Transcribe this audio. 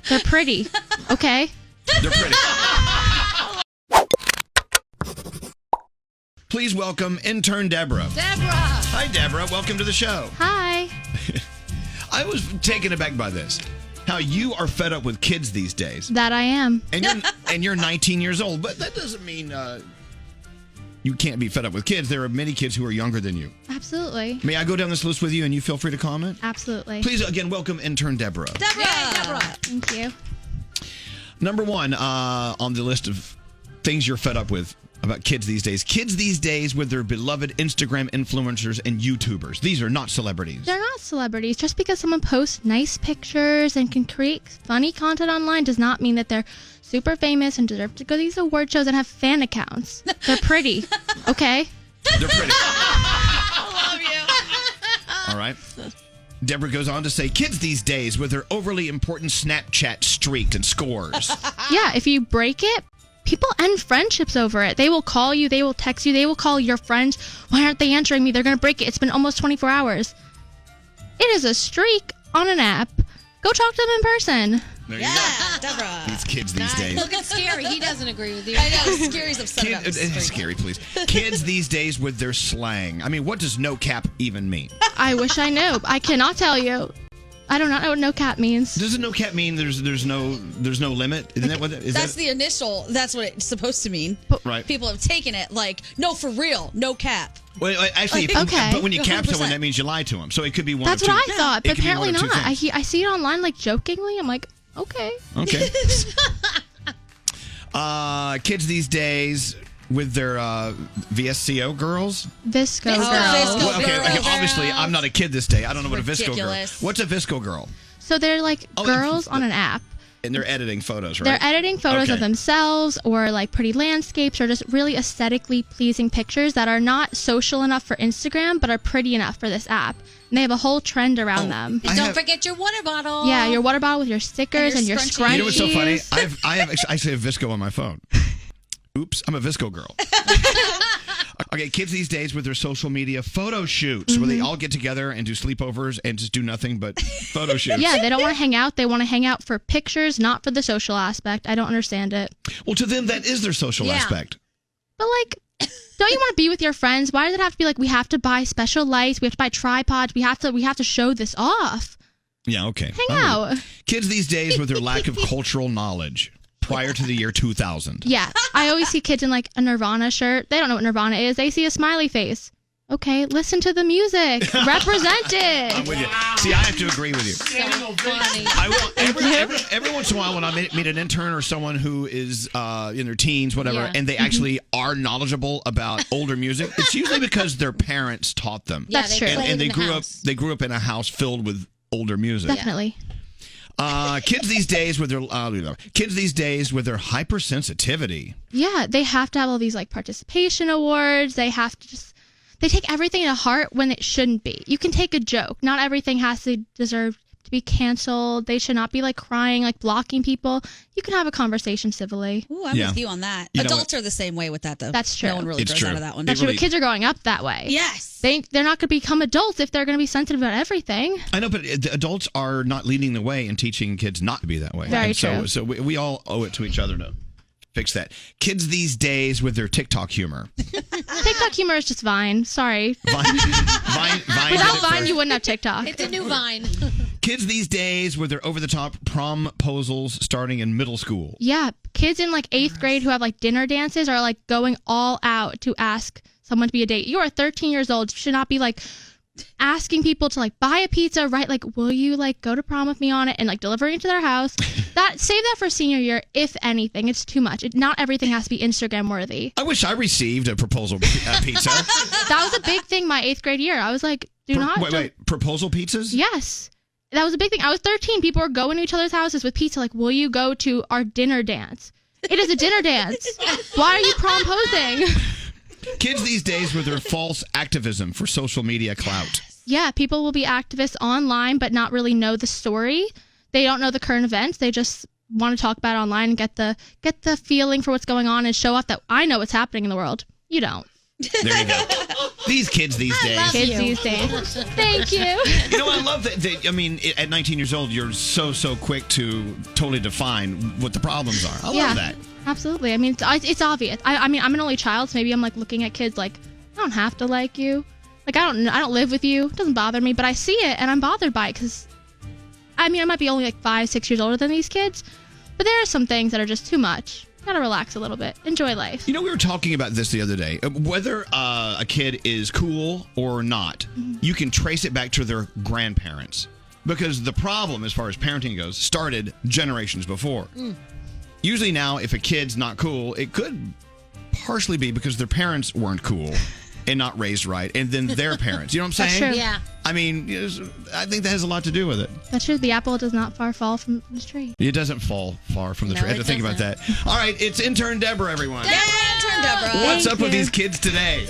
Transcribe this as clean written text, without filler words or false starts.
They're pretty. Okay? They're pretty. Please welcome intern Deborah. Deborah! Hi, Deborah. Welcome to the show. Hi. I was taken aback by this. How you are fed up with kids these days. That I am. And you're 19 years old, but that doesn't mean you can't be fed up with kids. There are many kids who are younger than you. Absolutely. May I go down this list with you and you feel free to comment? Absolutely. Please, again, welcome intern Deborah. Deborah! Thank you. Number one on the list of things you're fed up with about kids these days. Kids these days with their beloved Instagram influencers and YouTubers. These are not celebrities. They're not celebrities. Just because someone posts nice pictures and can create funny content online does not mean that they're super famous and deserve to go to these award shows and have fan accounts. They're pretty. Okay? They're pretty. I love you. All right. Deborah goes on to say, kids these days with their overly important Snapchat streak and scores. Yeah, if you break it, people end friendships over it. They will call you. They will text you. They will call your friends. Why aren't they answering me? They're going to break it. It's been almost 24 hours. It is a streak on an app. Go talk to them in person. There you go. Deborah. These kids these days. Look at Scary. He doesn't agree with you. I know. Scary's upset about this. Scary, please. Kids these days with their slang. I mean, what does no cap even mean? I wish I knew. I cannot tell you. I do not know what no cap means. Doesn't no cap mean there's no limit? Isn't that what it is? That's the initial. That's what it's supposed to mean. Right. People have taken it like, no, for real, no cap. Well, actually, Okay. but when you cap 100%. someone, that means you lie to them. So it could be one That's of two. what I thought, It but could be apparently one of two not. things. I see it online like jokingly. I'm like, okay. Okay. Kids these days with their VSCO girls. Visco girl. Visco Well, okay, girls. obviously, I'm not a kid this day. I don't know what a Visco girl Ridiculous. is. What's a Visco girl? So they're like girls on an app. And they're editing photos, right? They're editing photos Okay. of themselves or like pretty landscapes or just really aesthetically pleasing pictures that are not social enough for Instagram but are pretty enough for this app. And they have a whole trend around them. And don't forget your water bottle. Yeah, your water bottle with your stickers and your scrunchies. You know what's so funny? I actually have Visco on my phone. Oops, I'm a Visco girl. Okay, kids these days with their social media photo shoots where they all get together and do sleepovers and just do nothing but photo shoots. Yeah, they don't want to hang out. They want to hang out for pictures, not for the social aspect. I don't understand it. Well, to them, that is their social aspect. But like, don't you want to be with your friends? Why does it have to be like we have to buy special lights, we have to buy tripods, we have to show this off? Yeah, okay. Hang out. Kids these days with their lack of cultural knowledge prior to the year 2000. Yeah, I always see kids in like a Nirvana shirt. They don't know what Nirvana is. They see a smiley face. Okay, listen to the music. Represent it. I'm with you. See, I have to agree with you. So funny. I will every once in a while when I meet an intern or someone who is in their teens, whatever, and they actually are knowledgeable about older music, it's usually because their parents taught them. Yeah, That's they true. played And they in the grew house. up in a house filled with older music. Definitely. Kids these days with their hypersensitivity. Yeah, they have to have all these like participation awards. They have to they take everything to heart when it shouldn't be. You can take a joke. Not everything has to deserve to be canceled. They should not be like crying, like blocking people. You can have a conversation civilly. Ooh, I'm with you on that. You know Adults are the same way with that, though. That's true. No one really It's grows true. out of that one. That's really- true. Kids are growing up that way. Yes. They're not going to become adults if they're going to be sensitive about everything. I know, but the adults are not leading the way and teaching kids not to be that way. Very And true. So we all owe it to each other to fix that. Kids these days with their TikTok humor. TikTok humor is just Vine. Sorry. Vine Without did it Vine, first. you wouldn't have TikTok. It's a new Vine. Kids these days with their over-the-top promposals starting in middle school. Yeah, kids in like 8th grade who have like dinner dances are like going all out to ask someone to be a date. You are 13 years old. You should not be like asking people to like buy a pizza, right? Like, will you like go to prom with me on it and like delivering it to their house? Save that for senior year, if anything. It's too much. Not everything has to be Instagram worthy. I wish I received a proposal pizza. That was a big thing my 8th grade year. I was like, Wait, proposal pizzas? Yes. That was a big thing. I was 13. People were going to each other's houses with pizza. Like, will you go to our dinner dance? It is a dinner dance. Why are you promposing? Kids these days with their false activism for social media clout. Yeah, people will be activists online but not really know the story. They don't know the current events. They just want to talk about it online and get the feeling for what's going on and show off that I know what's happening in the world. You don't. There you go. These kids these days. Kids these days. Thank you. You know, I love that. I mean, at 19 years old, you're so quick to totally define what the problems are. I love that. Absolutely. I mean, it's obvious. I mean, I'm an only child, so maybe I'm like looking at kids like, I don't have to like you. Like, I don't live with you. It doesn't bother me, but I see it and I'm bothered by it because, I mean, I might be only like 5-6 years older than these kids, but there are some things that are just too much. Gotta relax a little bit. Enjoy life. You know, we were talking about this the other day. Whether a kid is cool or not, you can trace it back to their grandparents. Because the problem, as far as parenting goes, started generations before. Usually now, if a kid's not cool, it could partially be because their parents weren't cool and not raised right, and then their parents. You know what I'm saying? That's true. Yeah. I mean, I think that has a lot to do with it. That's true. The apple does not far fall from the tree. It doesn't fall far from the tree. I had to think about that. All right, it's Intern Deborah, everyone. Intern Deborah. What's up with these kids today?